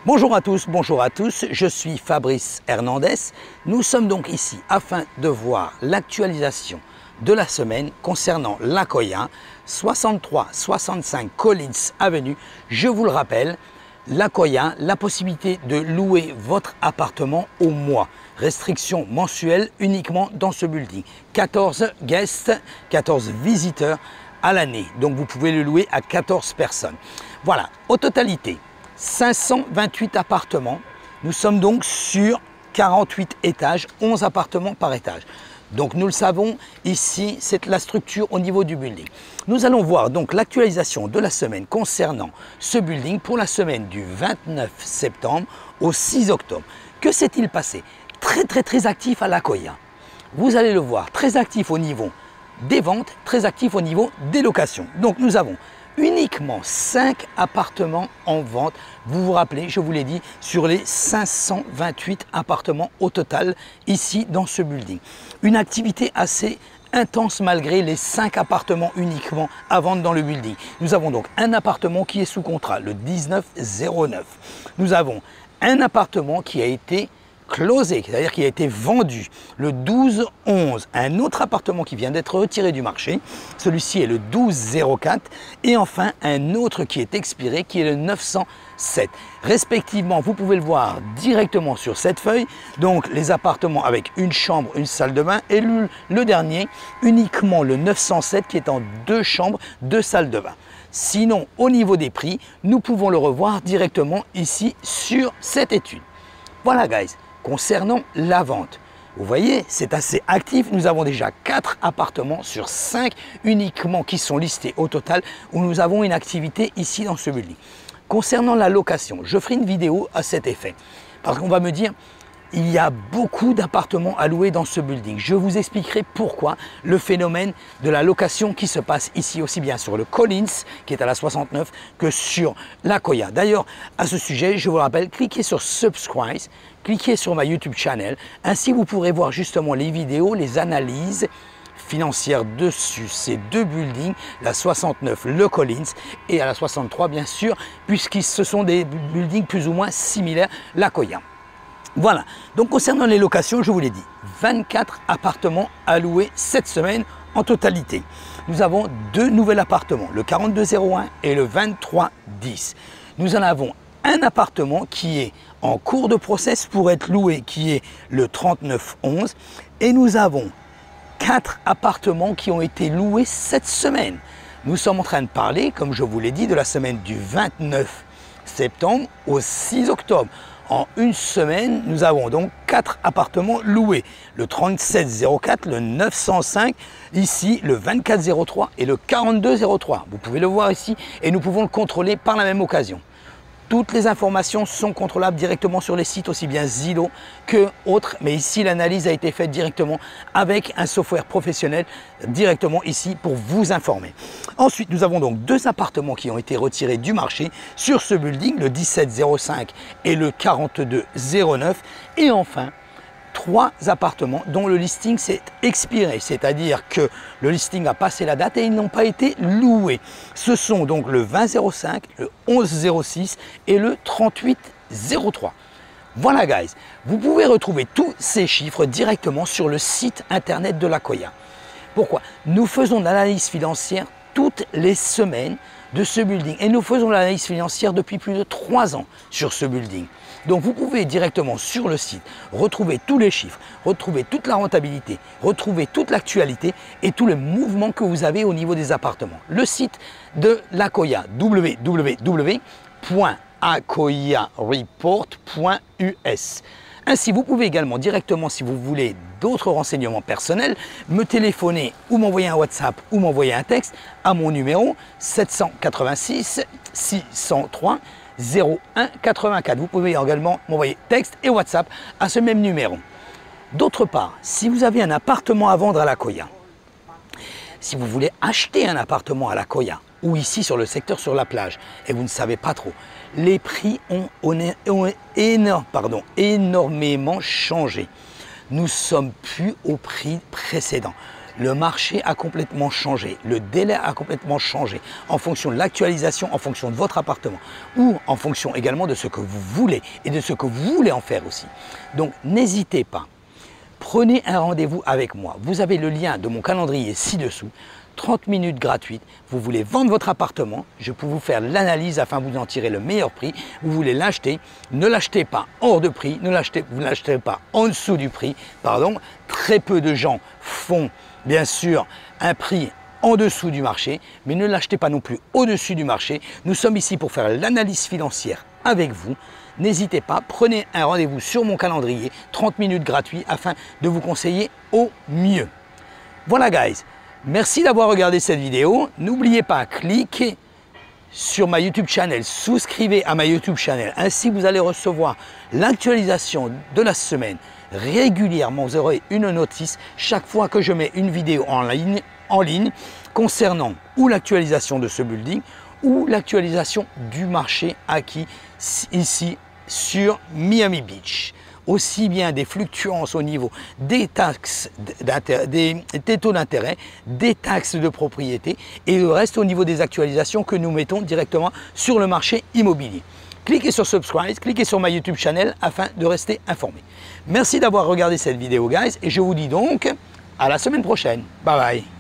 Bonjour à tous, je suis Fabrice Hernandez. Nous sommes donc ici afin de voir l'actualisation de la semaine concernant l'Akoya 63-65 Collins Avenue. Je vous le rappelle, l'Akoya, la possibilité de louer votre appartement au mois. Restriction mensuelle uniquement dans ce building. 14 guests, 14 visiteurs à l'année. Donc vous pouvez le louer à 14 personnes. Voilà, au totalité, 528 appartements. Nous sommes donc sur 48 étages, 11 appartements par étage. Donc nous le savons, ici, c'est la structure au niveau du building. Nous allons voir donc l'actualisation de la semaine concernant ce building pour la semaine du 29 septembre au 6 octobre. Que s'est-il passé? Très actif à l'Akoya. Vous allez le voir, très actif au niveau des ventes, très actif au niveau des locations. Donc nous avons uniquement 5 appartements en vente. Vous vous rappelez, je vous l'ai dit, sur les 528 appartements au total ici dans ce building. Une activité assez intense malgré les 5 appartements uniquement à vendre dans le building. Nous avons donc un appartement qui est sous contrat, le 1909. Nous avons un appartement qui a été closé, c'est-à-dire qui a été vendu le 12-11, un autre appartement qui vient d'être retiré du marché, celui-ci est le 12-04, et enfin un autre qui est expiré, qui est le 907. Respectivement, vous pouvez le voir directement sur cette feuille, donc les appartements avec une chambre, une salle de bain, et le dernier, uniquement le 907 qui est en 2 chambres, 2 salles de bain. Sinon, au niveau des prix, nous pouvons le revoir directement ici sur cette étude. Voilà guys, concernant la vente, vous voyez, c'est assez actif. Nous avons déjà 4 appartements sur 5 uniquement qui sont listés au total, où nous avons une activité ici dans ce building. Concernant la location, je ferai une vidéo à cet effet, parce qu'on va me dire, il y a beaucoup d'appartements à louer dans ce building. Je vous expliquerai pourquoi le phénomène de la location qui se passe ici aussi bien sur le Collins, qui est à la 69, que sur l'Akoya. D'ailleurs, à ce sujet, je vous rappelle, cliquez sur Subscribe, cliquez sur ma YouTube channel. Ainsi, vous pourrez voir justement les vidéos, les analyses financières dessus ces 2 buildings, la 69, le Collins, et à la 63, bien sûr, puisque ce sont des buildings plus ou moins similaires, l'Akoya. Voilà, donc concernant les locations, je vous l'ai dit, 24 appartements à louer cette semaine en totalité. Nous avons 2 nouveaux appartements, le 4201 et le 2310. Nous en avons un appartement qui est en cours de process pour être loué, qui est le 3911. Et nous avons 4 appartements qui ont été loués cette semaine. Nous sommes en train de parler, comme je vous l'ai dit, de la semaine du 29 septembre au 6 octobre. En une semaine, nous avons donc 4 appartements loués. Le 3704, le 905, ici le 2403 et le 4203. Vous pouvez le voir ici et nous pouvons le contrôler par la même occasion. Toutes les informations sont contrôlables directement sur les sites, aussi bien Zillow que autres. Mais ici, l'analyse a été faite directement avec un software professionnel, directement ici pour vous informer. Ensuite, nous avons donc 2 appartements qui ont été retirés du marché sur ce building, le 1705 et le 4209. Et enfin, 3 appartements dont le listing s'est expiré, c'est-à-dire que le listing a passé la date et ils n'ont pas été loués. Ce sont donc le 2005, le 1106 et le 3803. Voilà guys, vous pouvez retrouver tous ces chiffres directement sur le site internet de l'Akoya. Pourquoi? Nous faisons de l'analyse financière toutes les semaines de ce building et nous faisons l'analyse financière depuis plus de 3 ans sur ce building. Donc vous pouvez directement sur le site retrouver tous les chiffres, retrouver toute la rentabilité, retrouver toute l'actualité et tous les mouvements que vous avez au niveau des appartements. Le site de l'Akoya, www.akoyareport.us. Ainsi, vous pouvez également directement, si vous voulez d'autres renseignements personnels, me téléphoner ou m'envoyer un WhatsApp ou m'envoyer un texte à mon numéro 786 603 0184. Vous pouvez également m'envoyer texte et WhatsApp à ce même numéro. D'autre part, si vous avez un appartement à vendre à l'Akoya, si vous voulez acheter un appartement à l'Akoya ou ici sur le secteur sur la plage et vous ne savez pas trop, les prix ont énormément changé. Nous ne sommes plus au prix précédent. Le marché a complètement changé, le délai a complètement changé en fonction de l'actualisation, en fonction de votre appartement ou en fonction également de ce que vous voulez et de ce que vous voulez en faire aussi. Donc n'hésitez pas, prenez un rendez-vous avec moi. Vous avez le lien de mon calendrier ci-dessous. 30 minutes gratuites, vous voulez vendre votre appartement, je peux vous faire l'analyse afin de vous en tirer le meilleur prix. Vous voulez l'acheter, ne l'achetez pas hors de prix, vous ne l'achetez pas en dessous du prix, pardon. Très peu de gens font bien sûr un prix en dessous du marché, mais ne l'achetez pas non plus au-dessus du marché. Nous sommes ici pour faire l'analyse financière avec vous. N'hésitez pas, prenez un rendez-vous sur mon calendrier, 30 minutes gratuits afin de vous conseiller au mieux. Voilà guys. Merci d'avoir regardé cette vidéo. N'oubliez pas, cliquez sur ma YouTube channel, souscrivez à ma YouTube channel. Ainsi, vous allez recevoir l'actualisation de la semaine régulièrement. Vous aurez une notice chaque fois que je mets une vidéo en ligne concernant ou l'actualisation de ce building ou l'actualisation du marché acquis ici sur Miami Beach. Aussi bien des fluctuations au niveau des taxes, des taux d'intérêt, des taxes de propriété et le reste au niveau des actualisations que nous mettons directement sur le marché immobilier. Cliquez sur subscribe, cliquez sur ma YouTube channel afin de rester informé. Merci d'avoir regardé cette vidéo guys et je vous dis donc à la semaine prochaine. Bye bye.